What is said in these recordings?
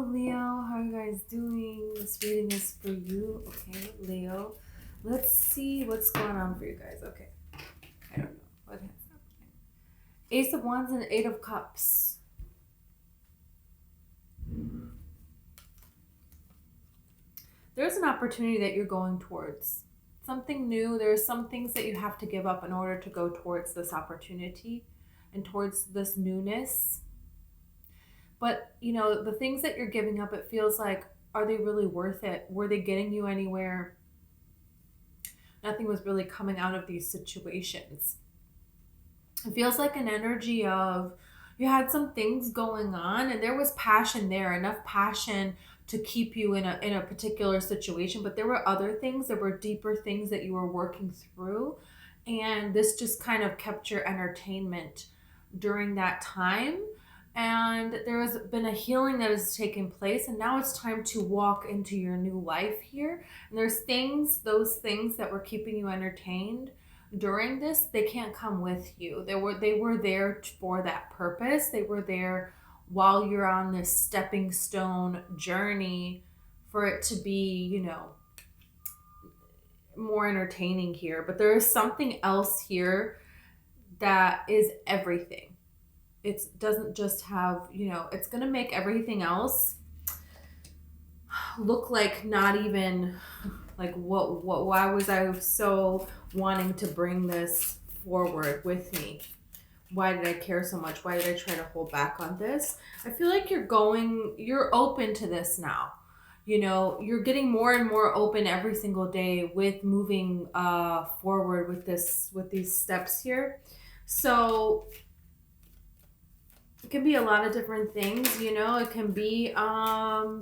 Leo. How are you guys doing? This reading is for you. Okay, Leo. Let's see what's going on for you guys. Okay. I don't know what has happening. Ace of Wands and Eight of Cups. There's an opportunity that you're going towards. Something new. There's some things that you have to give up in order to go towards this opportunity and towards this newness. But, you know, the things that you're giving up, it feels like, are they really worth it? Were they getting you anywhere? Nothing was really coming out of these situations. It feels like an energy of you had some things going on and there was passion there, enough passion to keep you in a particular situation, but there were other things, there were deeper things that you were working through, and this just kind of kept your entertainment during that time. And there has been a healing that has taken place, and now it's time to walk into your new life here. And there's things, those things that were keeping you entertained during this, they can't come with you. They were there for that purpose. They were there while you're on this stepping stone journey for it to be, you know, more entertaining here. But there is something else here that is everything. It doesn't just have, you know, it's going to make everything else look like not even like why was I so wanting to bring this forward with me? Why did I care so much? Why did I try to hold back on this? I feel like you're open to this now. You know, you're getting more and more open every single day with moving forward with these steps here. So it can be a lot of different things, you know. It can be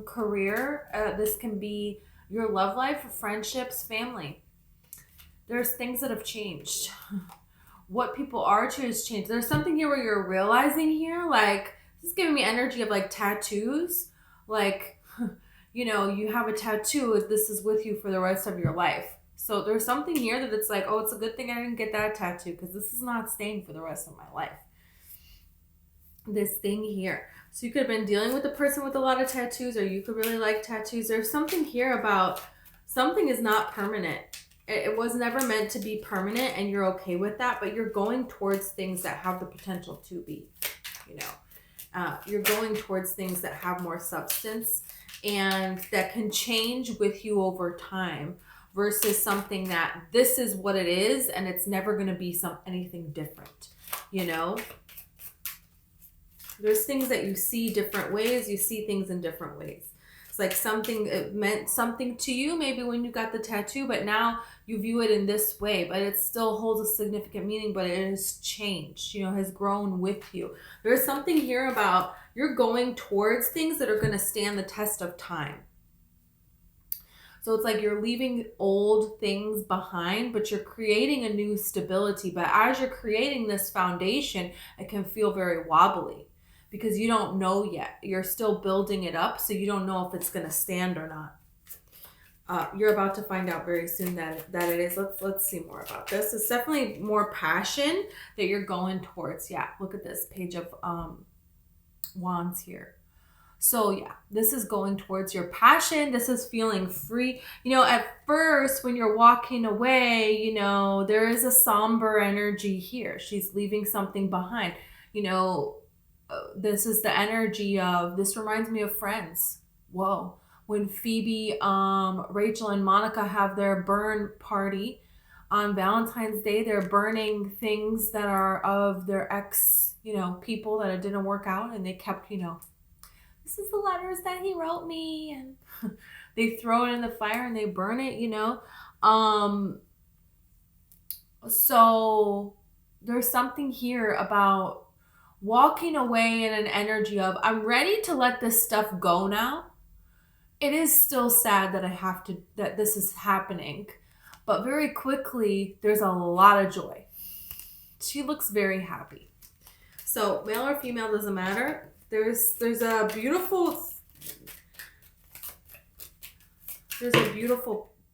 career. This can be your love life, friendships, family. There's things that have changed. What people are to has changed. There's something here where you're realizing here, like, this is giving me energy of like tattoos. Like, you know, you have a tattoo, this is with you for the rest of your life. So there's something here that it's like, oh, it's a good thing I didn't get that tattoo because this is not staying for the rest of my life. This thing here. So you could have been dealing with a person with a lot of tattoos, or you could really like tattoos. There's something here about something is not permanent. It was never meant to be permanent, and you're okay with that, but you're going towards things that have the potential to be, you know. You're going towards things that have more substance and that can change with you over time versus something that this is what it is and it's never going to be anything different, you know. There's things that you see different ways. You see things in different ways. It's like something, it meant something to you maybe when you got the tattoo, but now you view it in this way, but it still holds a significant meaning, but it has changed, you know, has grown with you. There's something here about you're going towards things that are going to stand the test of time. So it's like you're leaving old things behind, but you're creating a new stability. But as you're creating this foundation, it can feel very wobbly, because you don't know yet. You're still building it up, so you don't know if it's going to stand or not. You're about to find out very soon that it is. Let's see more about this. It's definitely more passion that you're going towards. Yeah, look at this Page of Wands here. So yeah, this is going towards your passion. This is feeling free. You know, at first when you're walking away, you know, there is a somber energy here. She's leaving something behind. You know, this is the energy of, this reminds me of Friends. Whoa. When Phoebe, Rachel, and Monica have their burn party on Valentine's Day, they're burning things that are of their ex, you know, people that it didn't work out, and they kept, you know, this is the letters that he wrote me, and they throw it in the fire and they burn it, you know. So there's something here about walking away in an energy of, I'm ready to let this stuff go now. It is still sad that that this is happening, but very quickly there's a lot of joy. She looks very happy. So male or female, doesn't matter. There's a beautiful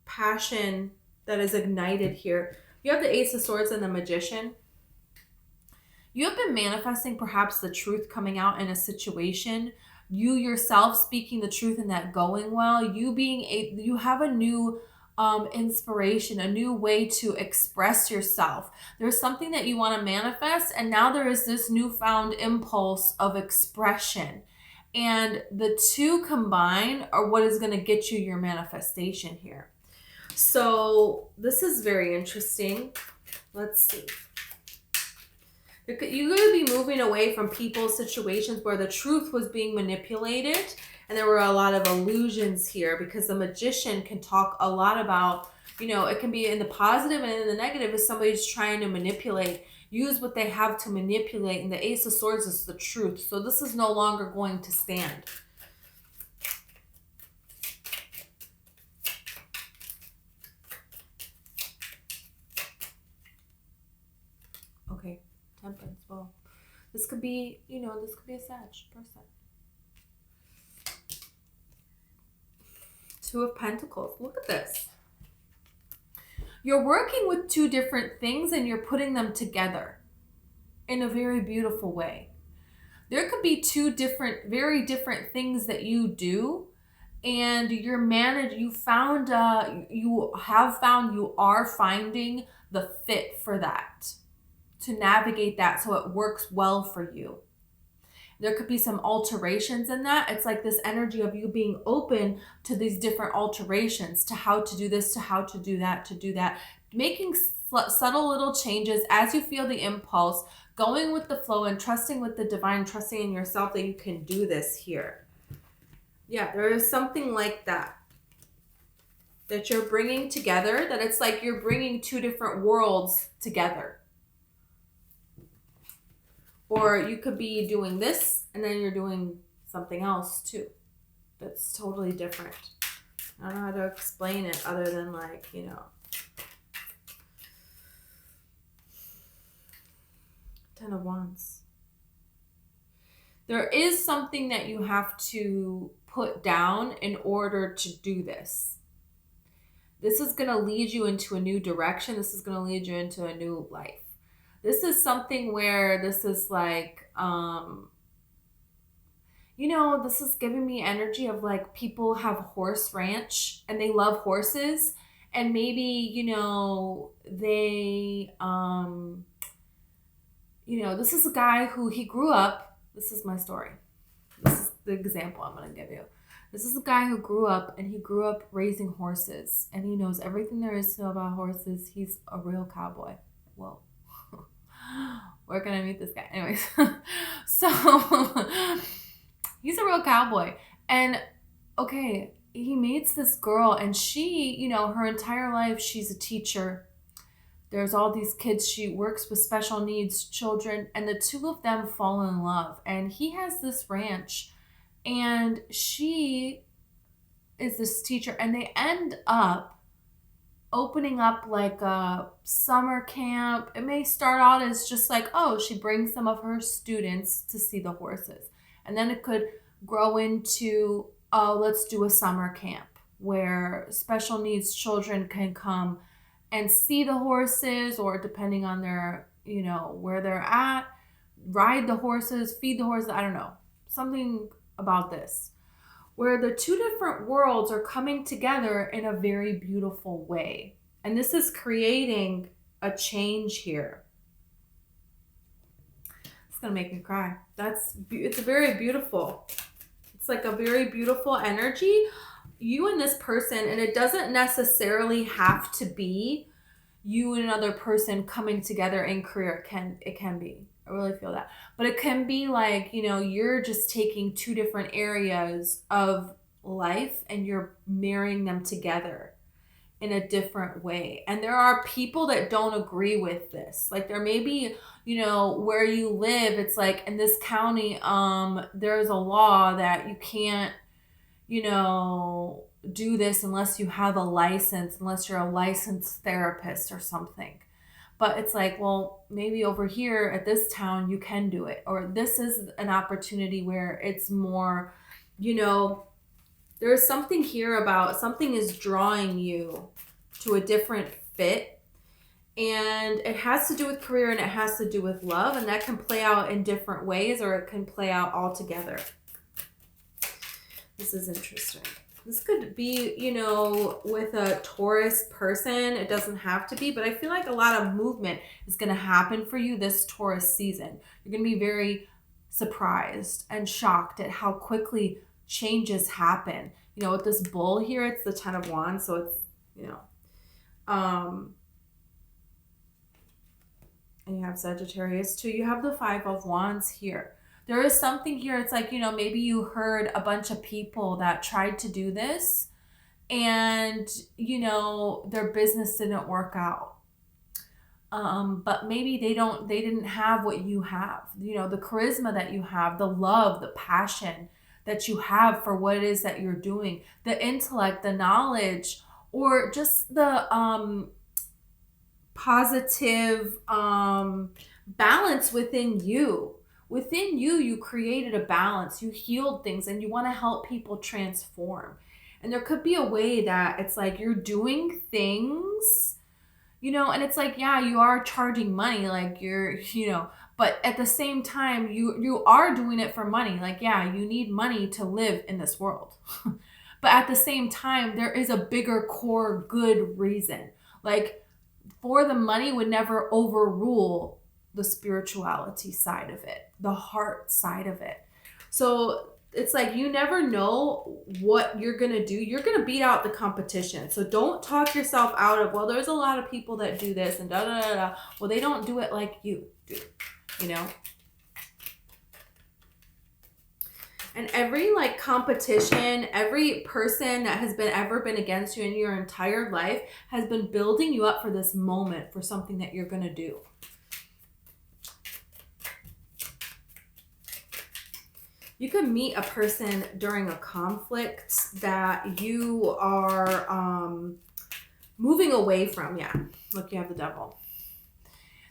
passion that is ignited here. You have the Ace of Swords and the Magician. You have been manifesting perhaps the truth coming out in a situation you yourself speaking the truth and that going well, you have a new inspiration, a new way to express yourself. There's something that you want to manifest, and now there is this newfound impulse of expression. And the two combined are what is going to get you your manifestation here. So this is very interesting. Let's see. You're going to be moving away from people's situations where the truth was being manipulated. And there were a lot of illusions here, because the Magician can talk a lot about, it can be in the positive and in the negative if somebody's trying to manipulate, use what they have to manipulate. And the Ace of Swords is the truth. So this is no longer going to stand. Okay, Temperance. Well, this could be, this could be a Sag person. Two of Pentacles. Look at this. You're working with two different things and you're putting them together in a very beautiful way. There could be two very different things that you do, and you are finding the fit for that, to navigate that so it works well for you. There could be some alterations in that. It's like this energy of you being open to these different alterations, to how to do this, to how to do that, making subtle little changes as you feel the impulse, going with the flow and trusting with the divine, trusting in yourself that you can do this here. Yeah, there is something like that you're bringing together, that it's like you're bringing two different worlds together. Or you could be doing this and then you're doing something else too. That's totally different. I don't know how to explain it other than Ten of Wands. There is something that you have to put down in order to do this. This is going to lead you into a new direction. This is going to lead you into a new life. This is something where this is like, this is giving me energy of like people have horse ranch and they love horses, and maybe, they, this is a guy who he grew up. This is my story. This is the example I'm going to give you. This is a guy who grew up raising horses, and he knows everything there is to know about horses. He's a real cowboy. Whoa. We're going to meet this guy. Anyways. So he's a real cowboy. And okay, he meets this girl, and she, her entire life, she's a teacher. There's all these kids. She works with special needs children, and the two of them fall in love. And he has this ranch, and she is this teacher, and they end up opening up like a summer camp. It may start out as just like, she brings some of her students to see the horses. And then it could grow into, let's do a summer camp where special needs children can come and see the horses, or depending on their, where they're at, ride the horses, feed the horses. I don't know. Something about this, where the two different worlds are coming together in a very beautiful way. And this is creating a change here. It's going to make me cry. It's very beautiful. It's like a very beautiful energy. You and this person, and it doesn't necessarily have to be you and another person coming together in career. It can be. I really feel that. But it can be like, you're just taking two different areas of life and you're marrying them together in a different way. And there are people that don't agree with this. Like there may be, where you live, it's like in this county, there's a law that you can't, do this unless you have a license, unless you're a licensed therapist or something. But it's like, well, maybe over here at this town, you can do it. Or this is an opportunity where it's more, there's something here about something is drawing you to a different fit. And it has to do with career and it has to do with love. And that can play out in different ways, or it can play out all together. This is interesting. This could be, you know, with a Taurus person. It doesn't have to be, but I feel like a lot of movement is going to happen for you this Taurus season. You're going to be very surprised and shocked at how quickly changes happen. You know, with this bull here, it's the 10 of Wands, so it's, you know, and you have Sagittarius too. You have the 5 of Wands here. There is something here. It's like, you know, maybe you heard a bunch of people that tried to do this and, you know, their business didn't work out. But maybe they didn't have what you have, you know, the charisma that you have, the love, the passion that you have for what it is that you're doing, the intellect, the knowledge, or just the, positive, balance within you. Within you, you created a balance, you healed things, and you want to help people transform. And there could be a way that it's like you're doing things, you know, and it's like, yeah, you are charging money, like you're, you know, but at the same time, you are doing it for money. Like, yeah, you need money to live in this world. But at the same time, there is a bigger core good reason. Like, for the money would never overrule the spirituality side of it, the heart side of it. So it's like you never know what you're going to do. You're going to beat out the competition. So don't talk yourself out of, well, there's a lot of people that do this and da da da da. Well, they don't do it like you do, you know? And every like competition, every person that has ever been against you in your entire life has been building you up for this moment, for something that you're going to do. You could meet a person during a conflict that you are moving away from. Yeah, look, you have the Devil.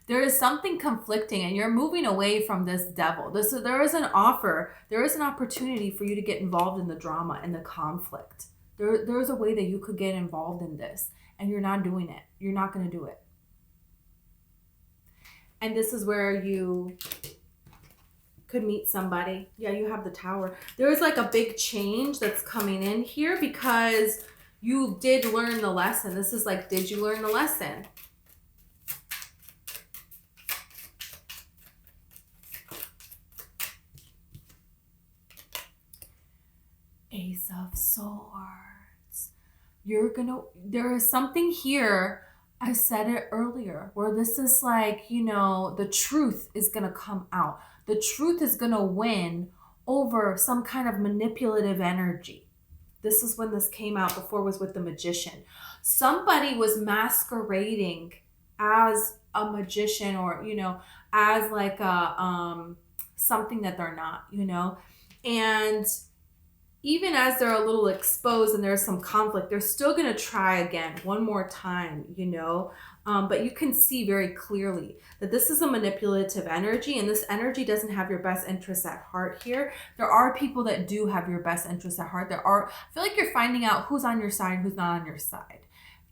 There is something conflicting and you're moving away from this devil. There is an offer. There is an opportunity for you to get involved in the drama and the conflict. There is a way that you could get involved in this and you're not doing it. You're not going to do it. And this is where you could meet somebody. Yeah, you have the Tower. There is like a big change that's coming in here because you did learn the lesson. This is like, did you learn the lesson? Ace of Swords. There is something here, I said it earlier, where this is like, you know, the truth is going to come out. The truth is going to win over some kind of manipulative energy. This is when this came out. Before was with the Magician. Somebody was masquerading as a magician or, you know, as like a, something that they're not, you know, and even as they're a little exposed and there's some conflict, they're still going to try again one more time, you know. But you can see very clearly that this is a manipulative energy and this energy doesn't have your best interests at heart here. There are people that do have your best interests at heart. I feel like you're finding out who's on your side, who's not on your side.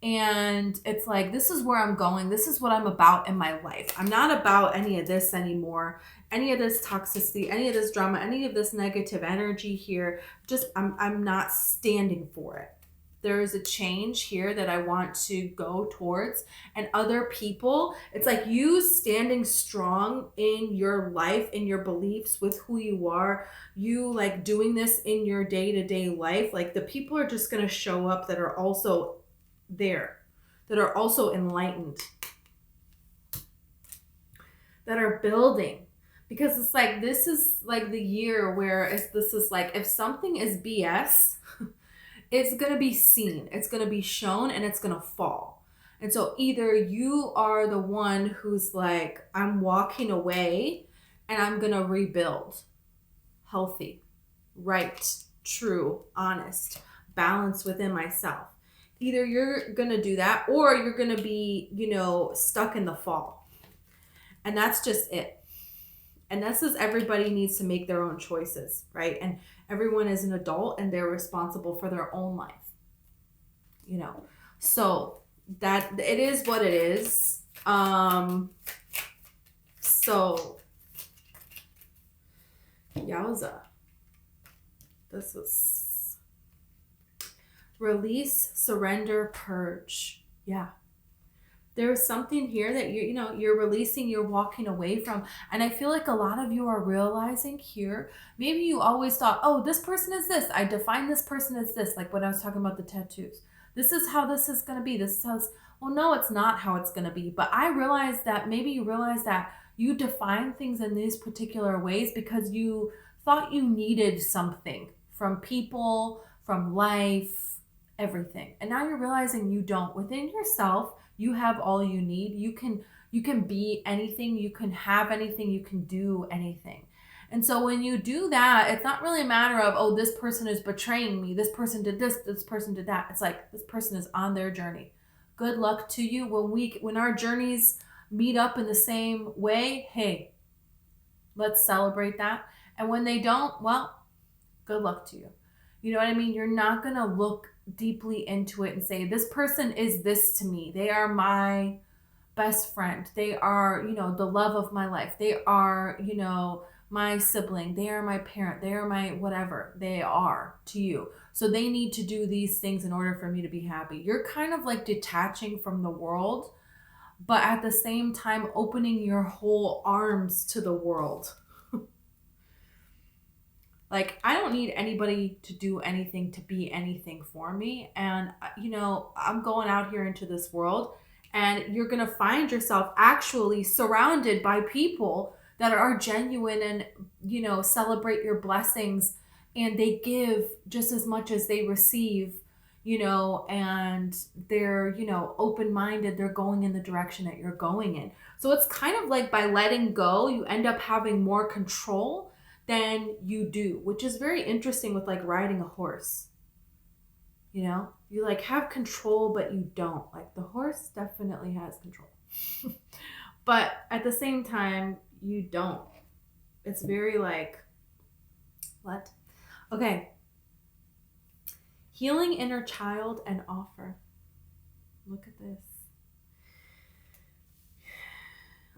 And it's like, this is where I'm going. This is what I'm about in my life. I'm not about any of this anymore. Any of this toxicity, any of this drama, any of this negative energy here. Just, I'm not standing for it. There is a change here that I want to go towards. And other people, it's like you standing strong in your life, in your beliefs, with who you are. You like doing this in your day-to-day life. Like the people are just going to show up that are also there, that are also enlightened, that are building. Because it's like, this is like the year where this is like, if something is BS, it's going to be seen, it's going to be shown, and it's going to fall. And so either you are the one who's like, I'm walking away and I'm going to rebuild healthy, right, true, honest, balance within myself. Either you're going to do that or you're going to be, you know, stuck in the fall. And that's just it. And this is, everybody needs to make their own choices, right? And everyone is an adult and they're responsible for their own life, you know? So that it is what it is. So yowza. This is Release, surrender, purge. Yeah. There's something here that you're releasing, you're walking away from. And I feel like a lot of you are realizing here, maybe you always thought, oh, this person is this, I define this person as this, like when I was talking about the tattoos, this is how this is going to be, this is how, well, no, it's not how it's going to be. But I realized that maybe you realize that you define things in these particular ways because you thought you needed something from people, from life, everything, and now you're realizing you don't. Within yourself, you have all you need. You can be anything, you can have anything, you can do anything. And so when you do that, it's not really a matter of, oh, this person is betraying me, this person did this person did that. It's like this person is on their journey. Good luck to you. When our journeys meet up in the same way, hey, let's celebrate that. And when they don't, well, good luck to you. You know what I mean? You're not going to look deeply into it and say, this person is this to me. They are my best friend. They are, the love of my life. They are, my sibling. They are my parent. They are my whatever they are to you. So they need to do these things in order for me to be happy. You're kind of like detaching from the world, but at the same time opening your whole arms to the world. Like, I don't need anybody to do anything, to be anything for me. And, I'm going out here into this world, and you're going to find yourself actually surrounded by people that are genuine and, celebrate your blessings, and they give just as much as they receive, and they're, open-minded. They're going in the direction that you're going in. So it's kind of like by letting go, you end up having more control than you do, which is very interesting with like riding a horse. You like have control, but you don't. Like the horse definitely has control, but at the same time, you don't. It's very like, what? Okay. Healing inner child and offer. Look at this.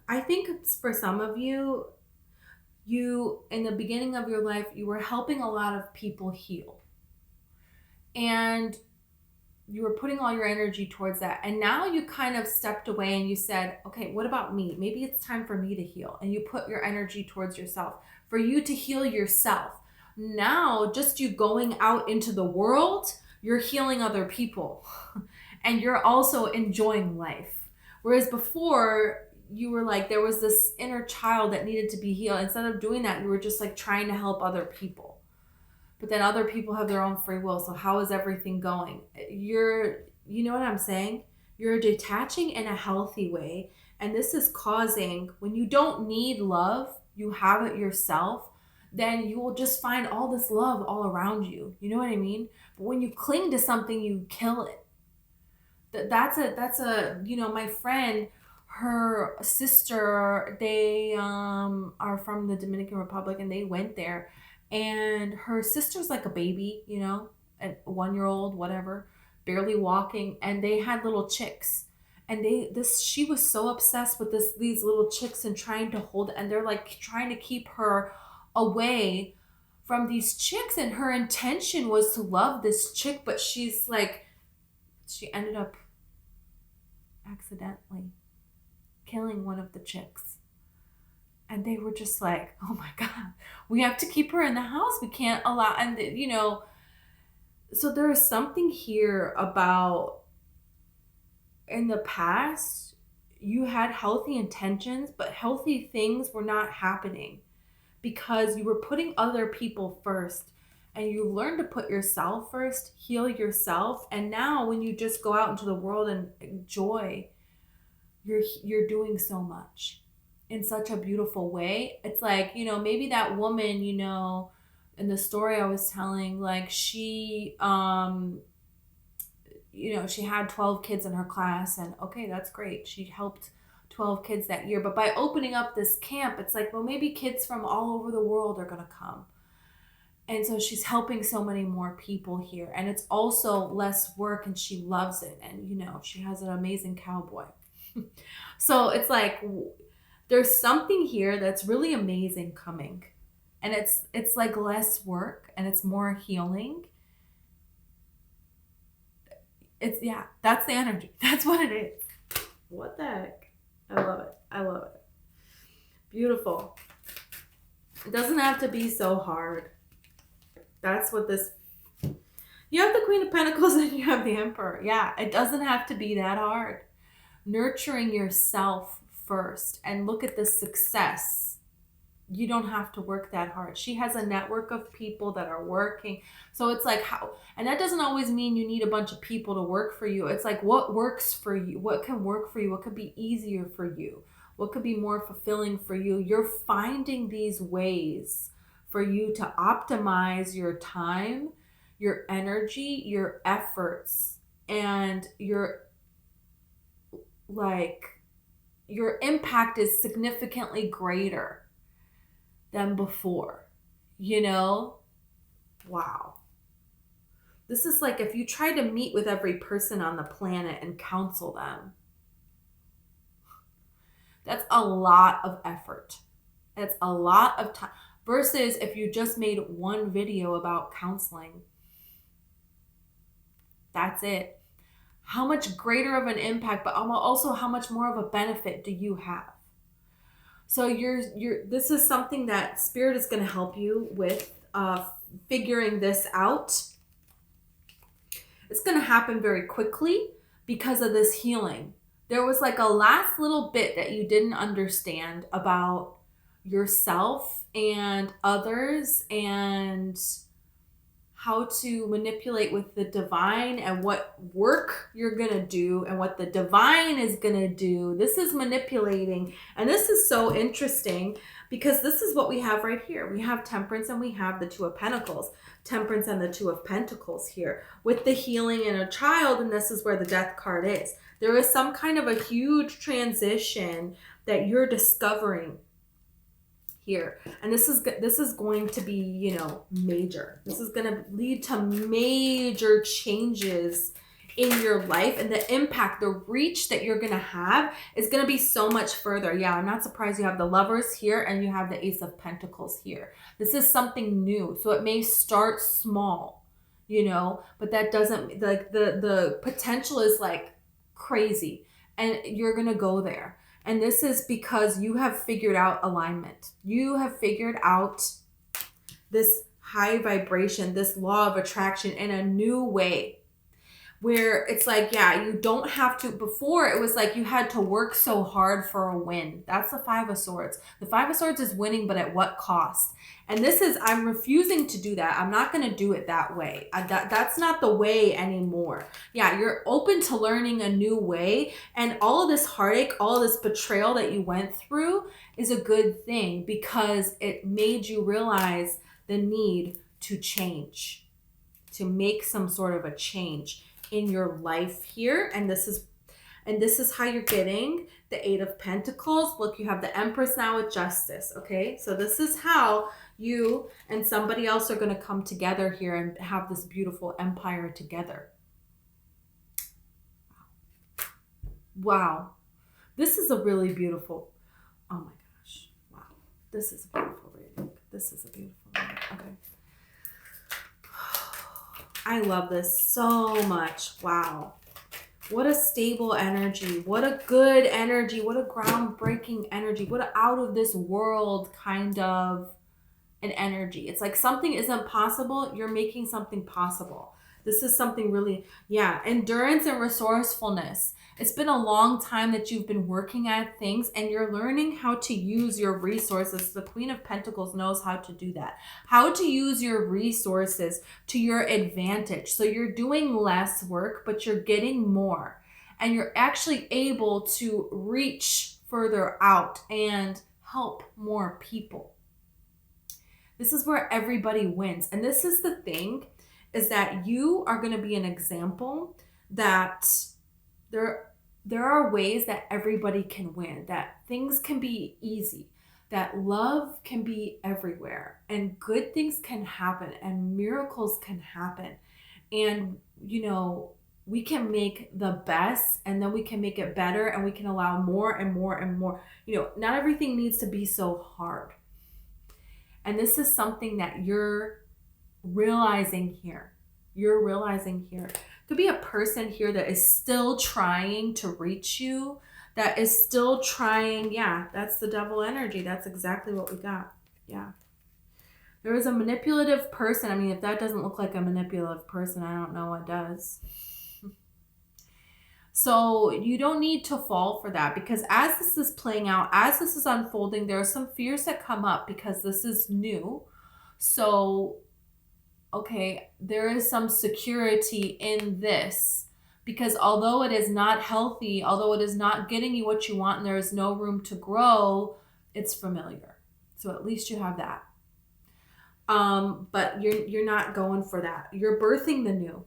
I think it's for some of you, in the beginning of your life, you were helping a lot of people heal. And you were putting all your energy towards that. And now you kind of stepped away and you said, okay, what about me? Maybe it's time for me to heal. And you put your energy towards yourself, for you to heal yourself. Now, just you going out into the world, you're healing other people. And you're also enjoying life. Whereas before, you were like, there was this inner child that needed to be healed. Instead of doing that, you were just like trying to help other people. But then other people have their own free will. So how is everything going? You know what I'm saying? You're detaching in a healthy way. And this is causing, when you don't need love, you have it yourself, then you will just find all this love all around you. You know what I mean? But when you cling to something, you kill it. That's my friend, her sister, they are from the Dominican Republic, and they went there, and her sister's like a baby, a 1-year-old, whatever, barely walking, and they had little chicks, and she was so obsessed with these little chicks and trying to hold, and they're like trying to keep her away from these chicks, and her intention was to love this chick, but she ended up accidentally killing one of the chicks. And they were just like, oh my God, we have to keep her in the house. We can't allow, and so there is something here about, in the past, you had healthy intentions, but healthy things were not happening because you were putting other people first, and you learn to put yourself first, heal yourself. And now when you just go out into the world and enjoy, you're doing so much in such a beautiful way. It's like, maybe that woman, in the story I was telling, like she, she had 12 kids in her class, and okay, that's great. She helped 12 kids that year. But by opening up this camp, it's like, well, maybe kids from all over the world are going to come. And so she's helping so many more people here. And it's also less work, and she loves it. And, she has an amazing cowboy. So it's like, there's something here that's really amazing coming. And it's like less work, and it's more healing. It's, yeah, that's the energy. That's what it is. What the heck? I love it. I love it. Beautiful. It doesn't have to be so hard. That's what this... You have the Queen of Pentacles and you have the Emperor. Yeah, it doesn't have to be that hard. Nurturing yourself first, and look at the success. You don't have to work that hard. She has a network of people that are working. So it's like, how, and that doesn't always mean you need a bunch of people to work for you. It's like, what works for you? What can work for you? What could be easier for you? What could be more fulfilling for you? You're finding these ways for you to optimize your time, your energy, your efforts, and your impact is significantly greater than before, you know? Wow. This is like if you try to meet with every person on the planet and counsel them. That's a lot of effort. It's a lot of time. Versus if you just made one video about counseling. That's it. How much greater of an impact, but also how much more of a benefit do you have? So this is something that Spirit is going to help you with figuring this out. It's going to happen very quickly because of this healing. There was like a last little bit that you didn't understand about yourself and others and how to manipulate with the divine and what work you're going to do and what the divine is going to do. This is manipulating. And this is so interesting because this is what we have right here. We have Temperance and we have the Two of Pentacles. Temperance and the Two of Pentacles here with the healing and a child. And this is where the Death card is. There is some kind of a huge transition that you're discovering here. And this is going to be, you know, major. This is going to lead to major changes in your life, and the impact, the reach that you're going to have is going to be so much further. Yeah, I'm not surprised you have the Lovers here and you have the Ace of Pentacles here. This is something new. So it may start small, you know, but that doesn't, like, the potential is like crazy, and you're going to go there. And this is because you have figured out alignment. You have figured out this high vibration, this law of attraction in a new way. Where it's like, yeah, you don't have to, before it was like you had to work so hard for a win. That's the Five of Swords. The Five of Swords is winning, but at what cost? And this is, I'm refusing to do that. I'm not going to do it that way. That's not the way anymore. Yeah, you're open to learning a new way. And all of this heartache, all of this betrayal that you went through is a good thing because it made you realize the need to change, to make some sort of a change in your life here. And this is how you're getting the Eight of Pentacles. Look, you have the Empress now with Justice. Okay, so this is how you and somebody else are going to come together here and have this beautiful empire together. Wow, this is a really beautiful, oh my gosh, wow, this is a beautiful reading. This is a beautiful reading. Okay, I love this so much. Wow. What a stable energy. What a good energy. What a groundbreaking energy. What an out of this world kind of an energy. It's like something isn't possible. You're making something possible. This is something really, yeah, endurance and resourcefulness. It's been a long time that you've been working at things and you're learning how to use your resources. The Queen of Pentacles knows how to do that. How to use your resources to your advantage. So you're doing less work, but you're getting more. And you're actually able to reach further out and help more people. This is where everybody wins. And this is the thing, is that you are going to be an example that there are ways that everybody can win, that things can be easy, that love can be everywhere, and good things can happen, and miracles can happen. And, you know, we can make the best, and then we can make it better, and we can allow more and more and more. You know, not everything needs to be so hard. And this is something that you're realizing here. You're realizing here Could be a person here that is still trying to reach you, that is still trying. Yeah, that's the devil energy. That's exactly what we got. Yeah. There is a manipulative person. I mean, if that doesn't look like a manipulative person, I don't know what does. So you don't need to fall for that, because as this is playing out, as this is unfolding, there are some fears that come up because this is new. So, okay, there is some security in this, because although it is not healthy, although it is not getting you what you want and there is no room to grow, it's familiar. So at least you have that. But you're not going for that. You're birthing the new.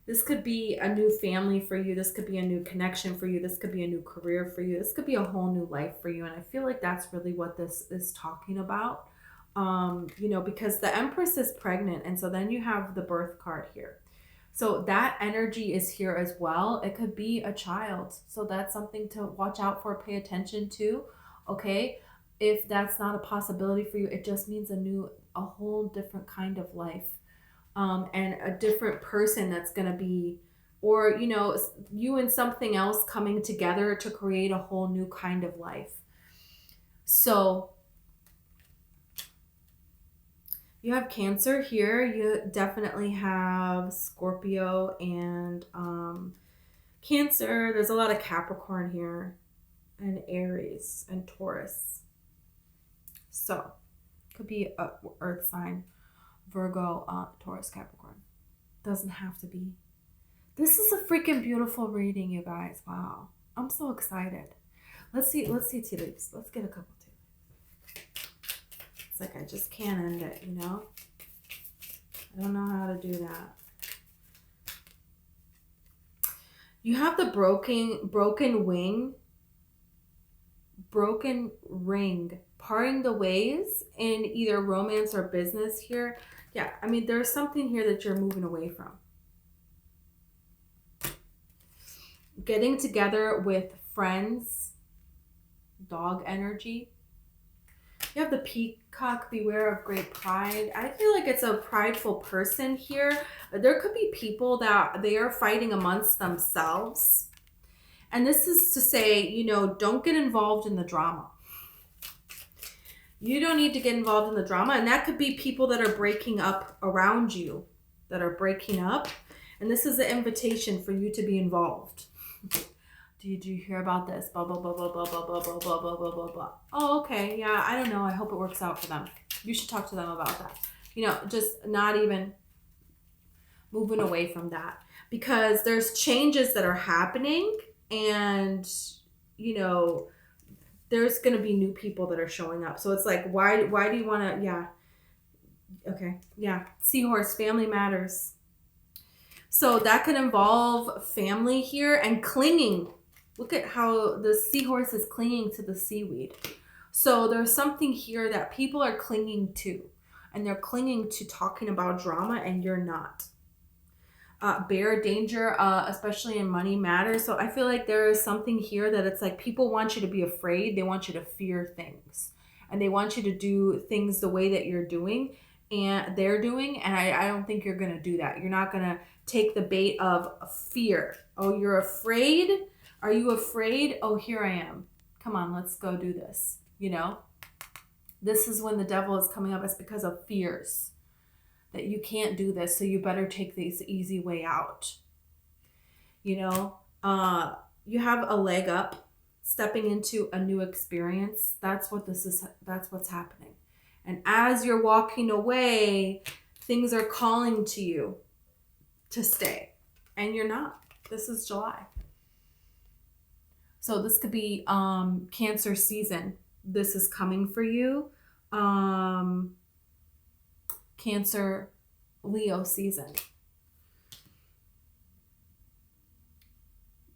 This could be a new family for you. This could be a new connection for you. This could be a new career for you. This could be a whole new life for you. And I feel like that's really what this is talking about. Because the Empress is pregnant. And so then you have the birth card here. So that energy is here as well. It could be a child. So that's something to watch out for, pay attention to. Okay. If that's not a possibility for you, it just means a whole different kind of life. And a different person that's going to be, or, you and something else coming together to create a whole new kind of life. So you have Cancer here. You definitely have Scorpio and Cancer. There's a lot of Capricorn here, and Aries and Taurus. So could be a earth sign. Virgo, Taurus, Capricorn. Doesn't have to be. This is a freaking beautiful reading, you guys. Wow. I'm so excited. Let's see tea leaves. Let's get a couple tea leaves. It's like I just can't end it, I don't know how to do that. You have the broken wing, broken ring, parting the ways in either romance or business here. Yeah, I mean, there's something here that you're moving away from. Getting together with friends, dog energy. You have the peacock, beware of great pride. I feel like it's a prideful person here. There could be people that they are fighting amongst themselves. And this is to say, don't get involved in the drama. You don't need to get involved in the drama. And that could be people that are breaking up around you, that are breaking up. And this is the invitation for you to be involved. Did you hear about this? Blah, blah, blah, blah, blah, blah, blah, blah, blah, blah, blah, blah, blah. Oh, okay. Yeah, I don't know. I hope it works out for them. You should talk to them about that. Just not even moving away from that. Because there's changes that are happening. And, there's going to be new people that are showing up. So it's like, why do you want to, yeah. Okay. Yeah. Seahorse, family matters. So that could involve family here and clinging. Look at how the seahorse is clinging to the seaweed. So there's something here that people are clinging to, and they're clinging to talking about drama, and you're not. Bear, danger, especially in money matters. So I feel like there is something here that it's like people want you to be afraid. They want you to fear things, and they want you to do things the way that you're doing and they're doing. And I don't think you're going to do that. You're not going to take the bait of fear. Oh, you're afraid? Are you afraid? Oh, here I am. Come on, let's go do this. This is when the devil is coming up. It's because of fears. That you can't do this, so you better take this easy way out. You have a leg up, stepping into a new experience. That's what's happening. And as you're walking away, things are calling to you to stay. And you're not. This is July. So this could be Cancer season. This is coming for you. Cancer, Leo season.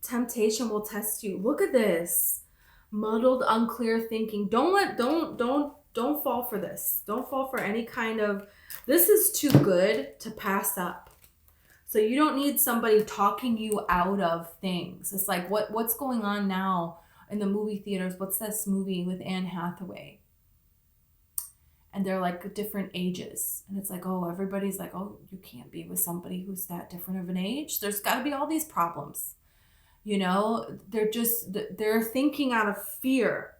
Temptation will test you. Look at this. Muddled, unclear thinking. Don't fall for this. Don't fall for any kind of, this is too good to pass up. So you don't need somebody talking you out of things. It's like, what's going on now in the movie theaters? What's this movie with Anne Hathaway? and they're like different ages. And it's like, oh, everybody's like, oh, you can't be with somebody who's that different of an age. There's got to be all these problems. You know, they're thinking out of fear.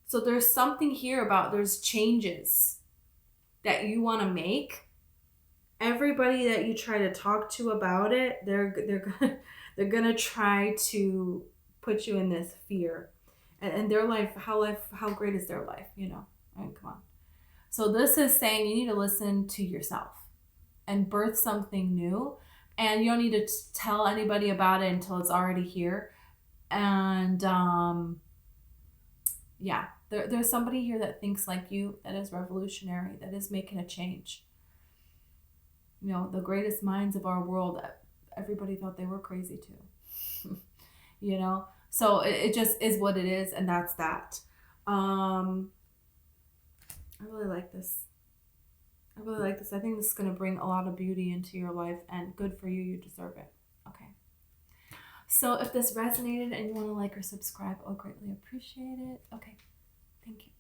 So there's something here about there's changes that you want to make. Everybody that you try to talk to about it, they're gonna try to put you in this fear. And their life, how great is their life, you know? I mean, come on. So this is saying you need to listen to yourself and birth something new. And you don't need to tell anybody about it until it's already here. And yeah, there's somebody here that thinks like you, that is revolutionary, that is making a change. You know, the greatest minds of our world, everybody thought they were crazy too. You know, so it just is what it is, and that's that. I really like this. I really like this. I think this is going to bring a lot of beauty into your life, and good for you. You deserve it. Okay. So if this resonated and you want to like or subscribe, I'll greatly appreciate it. Okay. Thank you.